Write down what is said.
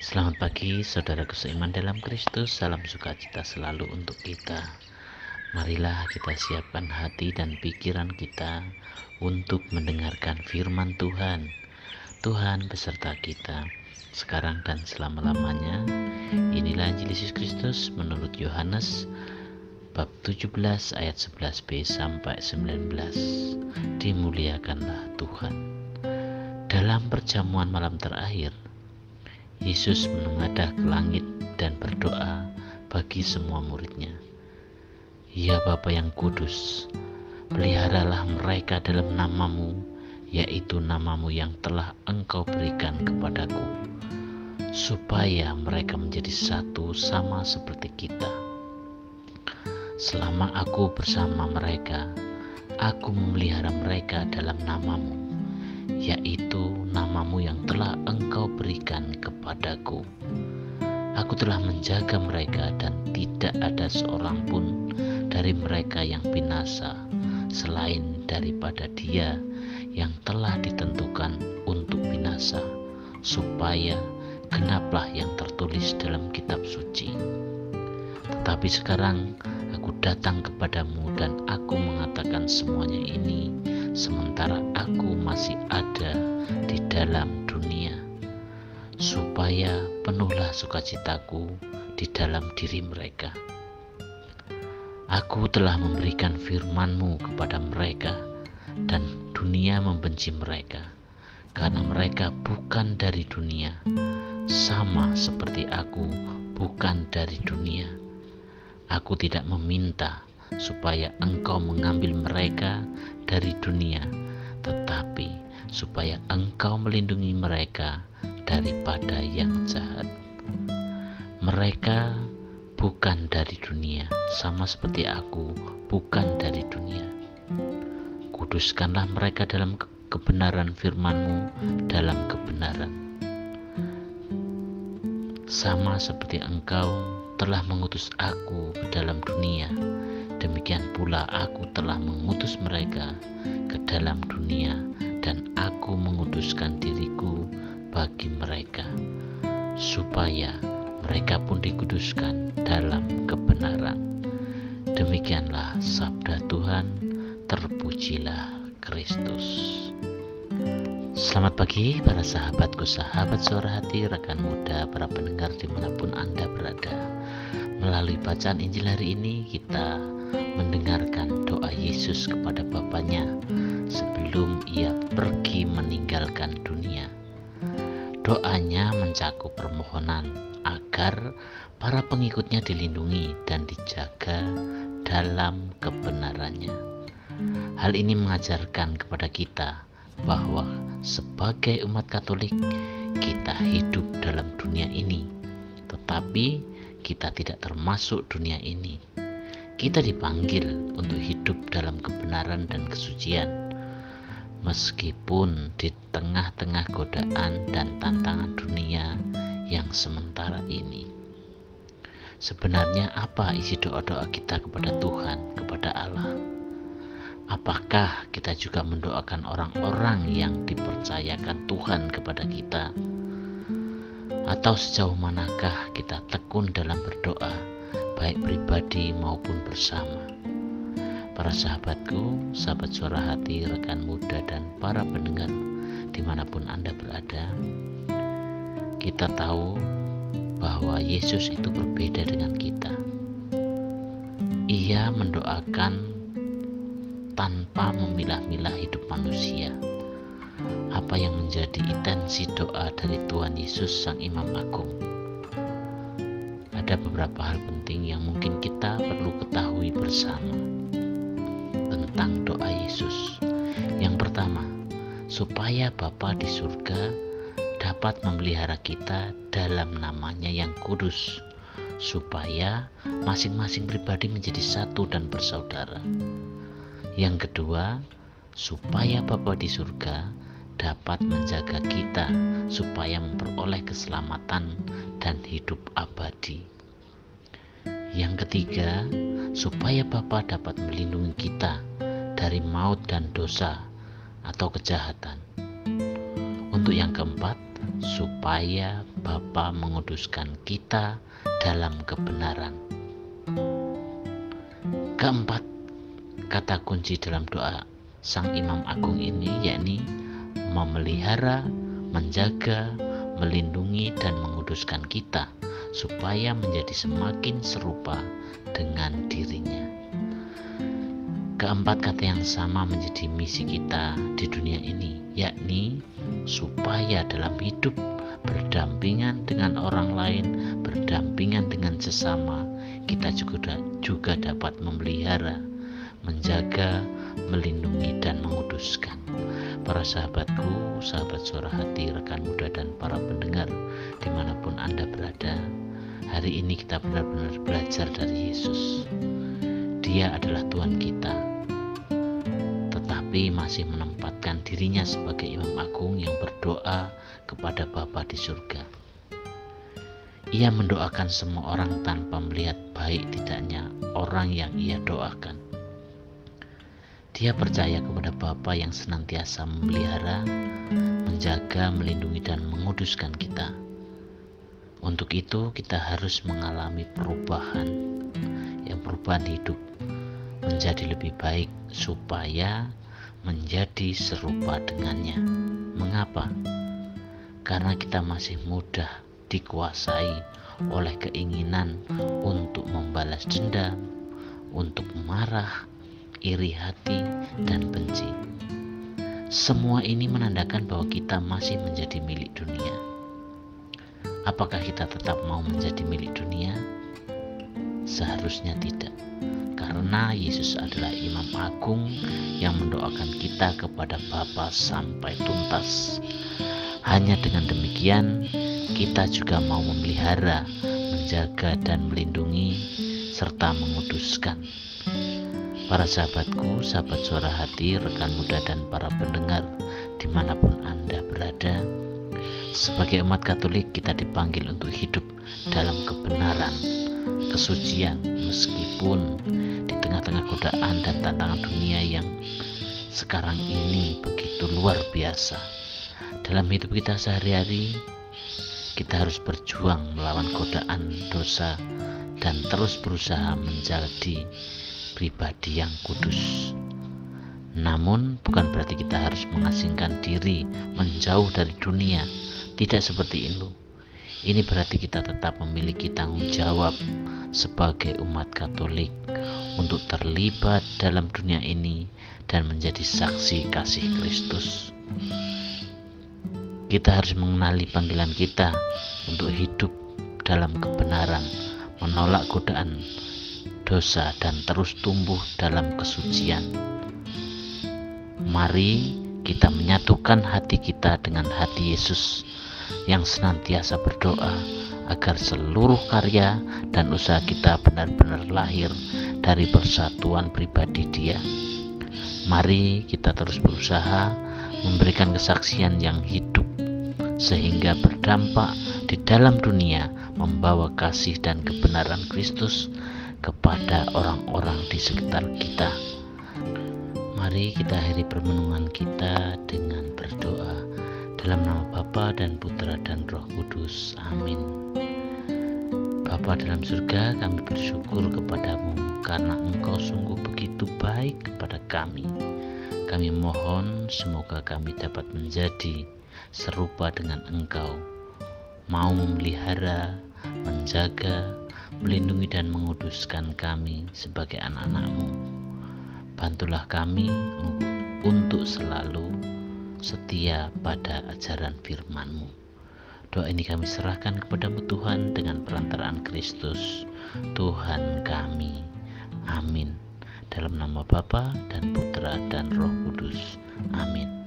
Selamat pagi, saudaraku seiman dalam Kristus. Salam sukacita selalu untuk kita. Marilah kita siapkan hati dan pikiran kita untuk mendengarkan firman Tuhan. Tuhan beserta kita, sekarang dan selama-lamanya. Inilah Injil Yesus Kristus menurut Yohanes bab 17 ayat 11b sampai 19. Dimuliakanlah Tuhan. Dalam perjamuan malam terakhir, Yesus menengadah ke langit dan berdoa bagi semua muridnya. Ya Bapa yang kudus, peliharalah mereka dalam namamu, yaitu namamu yang telah Engkau berikan kepadaku, supaya mereka menjadi satu sama seperti kita. Selama aku bersama mereka, aku memelihara mereka dalam namamu, yaitu namamu yang telah Engkau berikan kepadaku. Aku telah menjaga mereka dan tidak ada seorang pun dari mereka yang binasa selain daripada dia yang telah ditentukan untuk binasa, supaya genaplah yang tertulis dalam kitab suci. Tetapi sekarang aku datang kepadamu dan aku mengatakan semuanya ini sementara aku masih ada di dalam dunia, supaya penuhlah sukacitaku di dalam diri mereka. Aku telah memberikan firman-Mu kepada mereka, dan dunia membenci mereka, karena mereka bukan dari dunia, sama seperti aku bukan dari dunia. Aku tidak meminta supaya Engkau mengambil mereka dari dunia, tetapi supaya Engkau melindungi mereka daripada yang jahat. Mereka bukan dari dunia, sama seperti aku bukan dari dunia. Kuduskanlah mereka dalam kebenaran firman-Mu, dalam kebenaran. Sama seperti Engkau telah mengutus aku ke dalam dunia, demikian pula aku telah mengutus mereka ke dalam dunia, dan aku menguduskan diriku bagi mereka, supaya mereka pun dikuduskan dalam kebenaran. Demikianlah sabda Tuhan, terpujilah Kristus. Selamat pagi para sahabatku, sahabat suara hati, rekan muda, para pendengar dimanapun Anda berada. Melalui bacaan Injil hari ini kita mendengarkan doa Yesus kepada Bapanya sebelum ia pergi meninggalkan dunia. Doanya mencakup permohonan agar para pengikutnya dilindungi dan dijaga dalam kebenarannya. Hal ini mengajarkan kepada kita bahwa sebagai umat Katolik kita hidup dalam dunia ini, tetapi kita tidak termasuk dunia ini. Kita dipanggil untuk hidup dalam kebenaran dan kesucian, meskipun di tengah-tengah godaan dan tantangan dunia yang sementara ini. Sebenarnya apa isi doa-doa kita kepada Tuhan, kepada Allah? Apakah kita juga mendoakan orang-orang yang dipercayakan Tuhan kepada kita? Atau sejauh manakah kita tekun dalam berdoa, baik pribadi maupun bersama? Para sahabatku, sahabat suara hati, rekan muda, dan para pendengar dimanapun Anda berada, kita tahu bahwa Yesus itu berbeda dengan kita. Ia mendoakan tanpa memilah-milah hidup manusia. Apa yang menjadi intensi doa dari Tuhan Yesus Sang Imam Agung? Ada beberapa hal penting yang mungkin kita perlu ketahui bersama tentang doa Yesus. Yang pertama, supaya Bapa di surga dapat memelihara kita dalam namanya yang kudus, supaya masing-masing pribadi menjadi satu dan bersaudara. Yang kedua, supaya Bapa di surga dapat menjaga kita supaya memperoleh keselamatan dan hidup abadi. Yang ketiga, supaya Bapa dapat melindungi kita dari maut dan dosa atau kejahatan. Untuk yang keempat, supaya Bapa menguduskan kita dalam kebenaran. Keempat, kata kunci dalam doa Sang Imam Agung ini yakni memelihara, menjaga, melindungi, dan menguduskan kita supaya menjadi semakin serupa dengan dirinya. Keempat kata yang sama menjadi misi kita di dunia ini, yakni supaya dalam hidup berdampingan dengan orang lain, berdampingan dengan sesama, kita juga dapat memelihara, menjaga, melindungi, dan menguduskan. Para sahabatku, sahabat Suara Hati, rekan muda, dan para pendengar dimanapun Anda berada, hari ini kita benar-benar belajar dari Yesus. Dia adalah Tuhan kita, tetapi masih menempatkan dirinya sebagai Imam Agung yang berdoa kepada Bapa di surga. Ia mendoakan semua orang tanpa melihat baik tidaknya orang yang ia doakan. Dia percaya kepada Bapa yang senantiasa memelihara, menjaga, melindungi, dan menguduskan kita. Untuk itu kita harus mengalami perubahan hidup menjadi lebih baik supaya menjadi serupa dengannya. Mengapa? Karena kita masih mudah dikuasai oleh keinginan untuk membalas dendam, untuk marah, iri hati, dan benci. Semua ini menandakan bahwa kita masih menjadi milik dunia. Apakah kita tetap mau menjadi milik dunia? Seharusnya tidak, karena Yesus adalah Imam Agung yang mendoakan kita kepada Bapa sampai tuntas. Hanya dengan demikian, kita juga mau memelihara, menjaga, dan melindungi, serta menguduskan. Para sahabatku, sahabat Suara Hati, rekan muda, dan para pendengar dimanapun Anda berada, sebagai umat Katolik kita dipanggil untuk hidup dalam kebenaran, kesucian, meskipun di tengah-tengah godaan dan tantangan dunia yang sekarang ini begitu luar biasa. Dalam hidup kita sehari-hari, kita harus berjuang melawan godaan dosa dan terus berusaha menjadi pribadi yang kudus. Namun bukan berarti kita harus mengasingkan diri menjauh dari dunia. Tidak seperti itu. Ini berarti kita tetap memiliki tanggung jawab sebagai umat Katolik untuk terlibat dalam dunia ini dan menjadi saksi kasih Kristus. Kita harus mengenali panggilan kita untuk hidup dalam kebenaran, menolak godaan dosa, dan terus tumbuh dalam kesucian. Mari kita menyatukan hati kita dengan hati Yesus yang senantiasa berdoa agar seluruh karya dan usaha kita benar-benar lahir dari persatuan pribadi Dia. Mari kita terus berusaha memberikan kesaksian yang hidup sehingga berdampak di dalam dunia, membawa kasih dan kebenaran Kristus kepada orang-orang di sekitar kita. Mari kita akhiri permenungan kita dengan berdoa. Dalam nama Bapa dan Putra dan Roh Kudus. Amin. Bapa dalam surga, kami bersyukur kepadamu karena Engkau sungguh begitu baik kepada kami. Kami mohon semoga kami dapat menjadi serupa dengan Engkau, mau memelihara, menjaga, melindungi, dan menguduskan kami sebagai anak-anak-Mu. Bantulah kami untuk selalu setia pada ajaran firman-Mu. Doa ini kami serahkan kepadamu Tuhan dengan perantaraan Kristus, Tuhan kami. Amin. Dalam nama Bapa dan Putra dan Roh Kudus. Amin.